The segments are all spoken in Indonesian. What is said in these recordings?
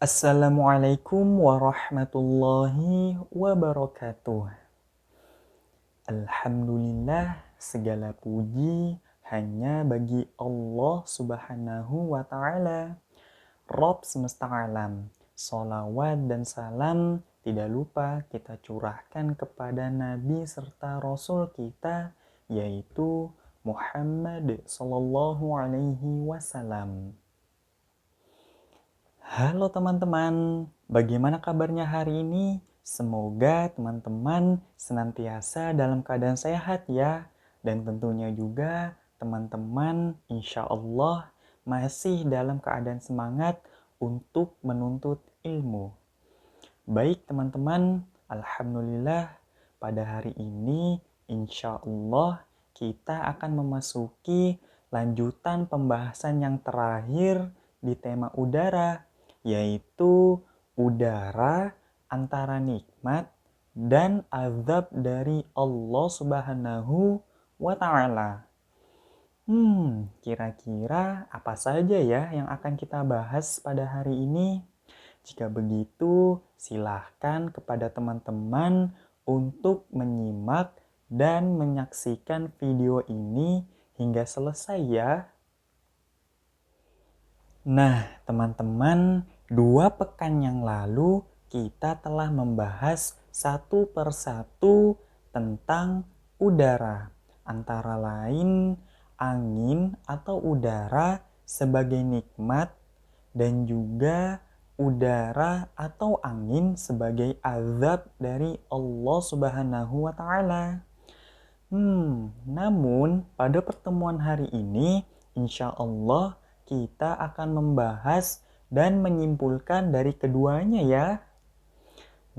Assalamualaikum warahmatullahi wabarakatuh. Alhamdulillah, segala puji hanya bagi Allah Subhanahu wa Ta'ala, Rabb semesta alam. Salawat dan salam tidak lupa kita curahkan kepada Nabi serta Rasul kita, yaitu Muhammad Sallallahu Alaihi Wasallam. Halo teman-teman, bagaimana kabarnya hari ini? Semoga teman-teman senantiasa dalam keadaan sehat ya. Dan tentunya juga teman-teman insya Allah masih dalam keadaan semangat untuk menuntut ilmu. Baik teman-teman, Alhamdulillah pada hari ini insya Allah kita akan memasuki lanjutan pembahasan yang terakhir di tema udara, yaitu udara antara nikmat dan azab dari Allah Subhanahu wa Ta'ala. Kira-kira apa saja ya yang akan kita bahas pada hari ini? Jika begitu, silahkan kepada teman-teman untuk menyimak dan menyaksikan video ini hingga selesai ya. Nah, teman-teman, 2 pekan yang lalu kita telah membahas satu persatu tentang udara. Antara lain, angin atau udara sebagai nikmat dan juga udara atau angin sebagai azab dari Allah Subhanahu wa Ta'ala. Namun pada pertemuan hari ini, insya Allah kita akan membahas dan menyimpulkan dari keduanya ya.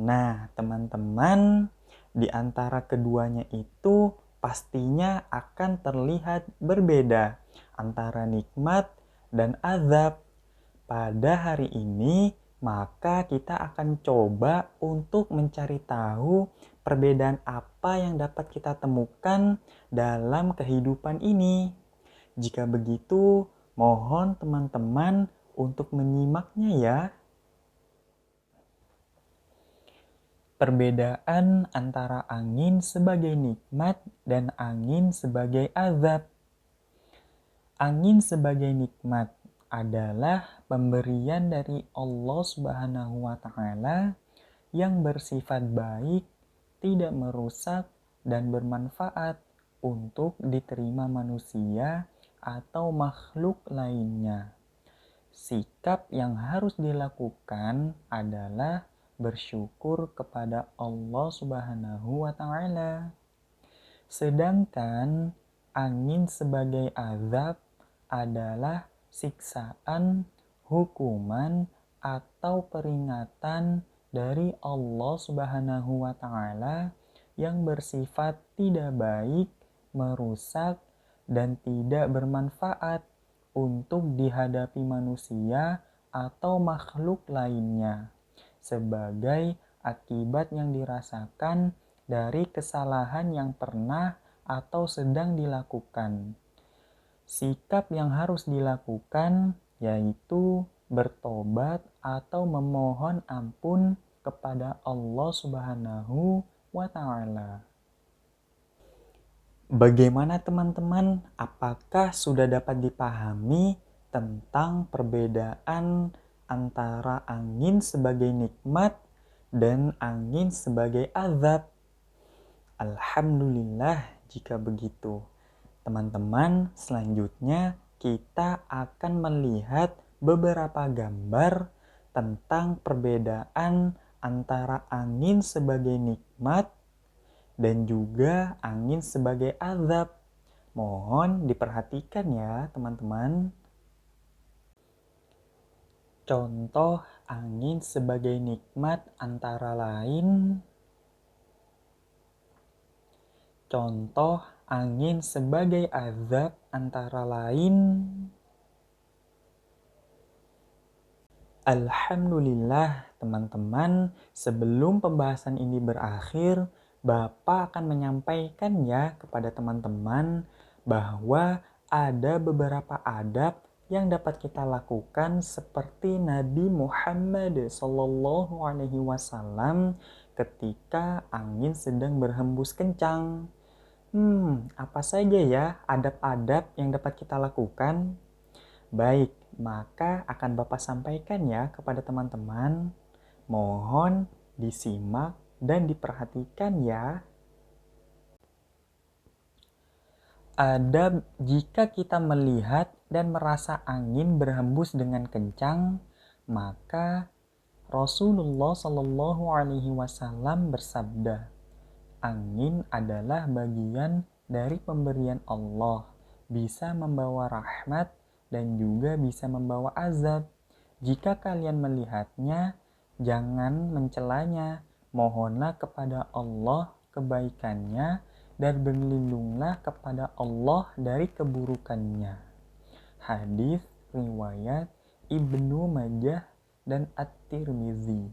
Nah, teman-teman, di antara keduanya itu pastinya akan terlihat berbeda antara nikmat dan azab. Pada hari ini, maka kita akan coba untuk mencari tahu perbedaan apa yang dapat kita temukan dalam kehidupan ini. Jika begitu, mohon teman-teman untuk menyimaknya ya. Perbedaan antara angin sebagai nikmat dan angin sebagai azab. Angin sebagai nikmat adalah pemberian dari Allah Subhanahu wa Ta'ala yang bersifat baik, tidak merusak, dan bermanfaat untuk diterima manusia atau makhluk lainnya. Sikap yang harus dilakukan adalah bersyukur kepada Allah Subhanahu wa Ta'ala. Sedangkan angin sebagai azab adalah siksaan, hukuman, atau peringatan dari Allah Subhanahu wa Ta'ala yang bersifat tidak baik, merusak, dan tidak bermanfaat untuk dihadapi manusia atau makhluk lainnya sebagai akibat yang dirasakan dari kesalahan yang pernah atau sedang dilakukan. Sikap yang harus dilakukan yaitu bertobat atau memohon ampun kepada Allah Subhanahu wa Ta'ala. Bagaimana teman-teman? Apakah sudah dapat dipahami tentang perbedaan antara angin sebagai nikmat dan angin sebagai azab? Alhamdulillah jika begitu. Teman-teman, selanjutnya kita akan melihat beberapa gambar tentang perbedaan antara angin sebagai nikmat dan juga angin sebagai azab. Mohon diperhatikan ya teman-teman. Contoh angin sebagai nikmat antara lain. Contoh angin sebagai azab antara lain. Alhamdulillah teman-teman, sebelum pembahasan ini berakhir, Bapak akan menyampaikan ya kepada teman-teman bahwa ada beberapa adab yang dapat kita lakukan seperti Nabi Muhammad SAW ketika angin sedang berhembus kencang. Apa saja ya adab-adab yang dapat kita lakukan? Baik, maka akan Bapak sampaikan ya kepada teman-teman. Mohon disimak dan diperhatikan ya. Adab jika kita melihat dan merasa angin berhembus dengan kencang, maka Rasulullah Shallallahu Alaihi Wasallam bersabda, angin adalah bagian dari pemberian Allah, bisa membawa rahmat dan juga bisa membawa azab. Jika kalian melihatnya, jangan mencelanya. Mohonlah kepada Allah kebaikannya dan berlindunglah kepada Allah dari keburukannya. Hadis riwayat Ibnu Majah dan At-Tirmizi.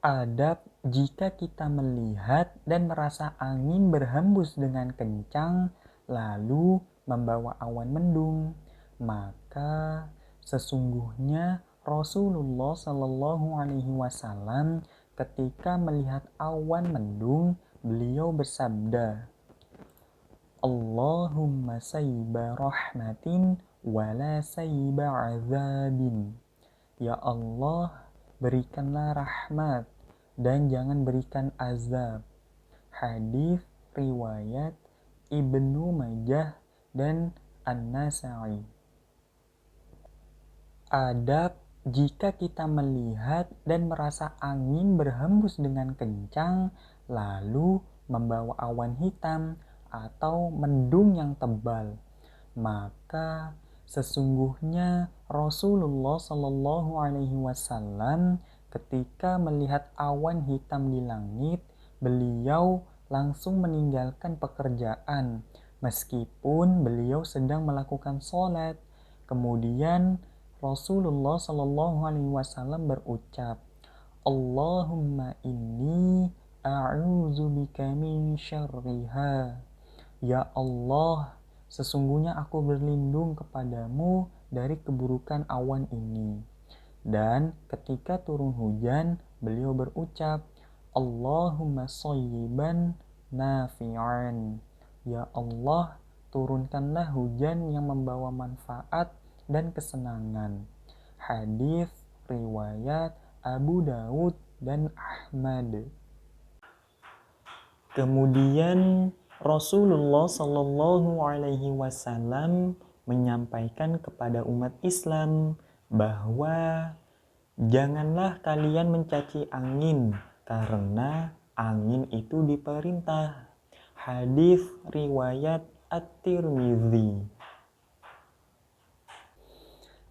Adab jika kita melihat dan merasa angin berhembus dengan kencang lalu membawa awan mendung, maka sesungguhnya Rasulullah Shallallahu Alaihi Wasallam ketika melihat awan mendung, beliau bersabda, Allahumma sayyiba rahmatin wala sayyiba azabin. Ya Allah, berikanlah rahmat dan jangan berikan azab. Hadis riwayat Ibnu Majah dan An-Nasa'i. Adab jika kita melihat dan merasa angin berhembus dengan kencang lalu membawa awan hitam atau mendung yang tebal, maka sesungguhnya Rasulullah Shallallahu Alaihi Wasallam ketika melihat awan hitam di langit, beliau langsung meninggalkan pekerjaan meskipun beliau sedang melakukan sholat. Kemudian Rasulullah Shallallahu Alaihi Wasallam berucap, Allahumma inni a'udzubika min syarriha. Ya Allah, sesungguhnya aku berlindung kepadamu dari keburukan awan ini. Dan ketika turun hujan, beliau berucap, Allahumma shayyiban nafi'an. Ya Allah, turunkanlah hujan yang membawa manfaat dan kesenangan. Hadis riwayat Abu Daud dan Ahmad. Kemudian Rasulullah Shallallahu Alaihi Wasallam menyampaikan kepada umat Islam bahwa janganlah kalian mencaci angin karena angin itu diperintah. Hadis riwayat At-Tirmizi.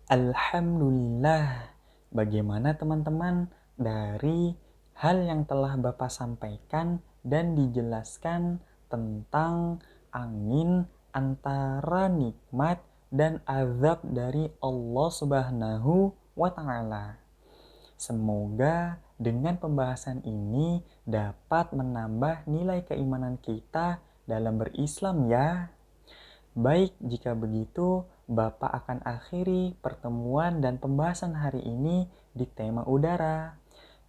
Alhamdulillah, bagaimana teman-teman dari hal yang telah Bapak sampaikan dan dijelaskan tentang angin antara nikmat dan azab dari Allah Subhanahu wa Ta'ala. Semoga dengan pembahasan ini dapat menambah nilai keimanan kita dalam berislam ya. Baik, jika begitu, Bapak akan akhiri pertemuan dan pembahasan hari ini di tema udara.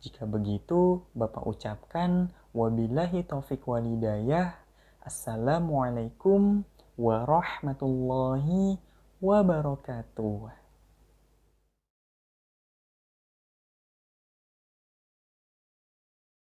Jika begitu, Bapak ucapkan wabillahi taufiq walhidayah. Assalamualaikum warahmatullahi wabarakatuh.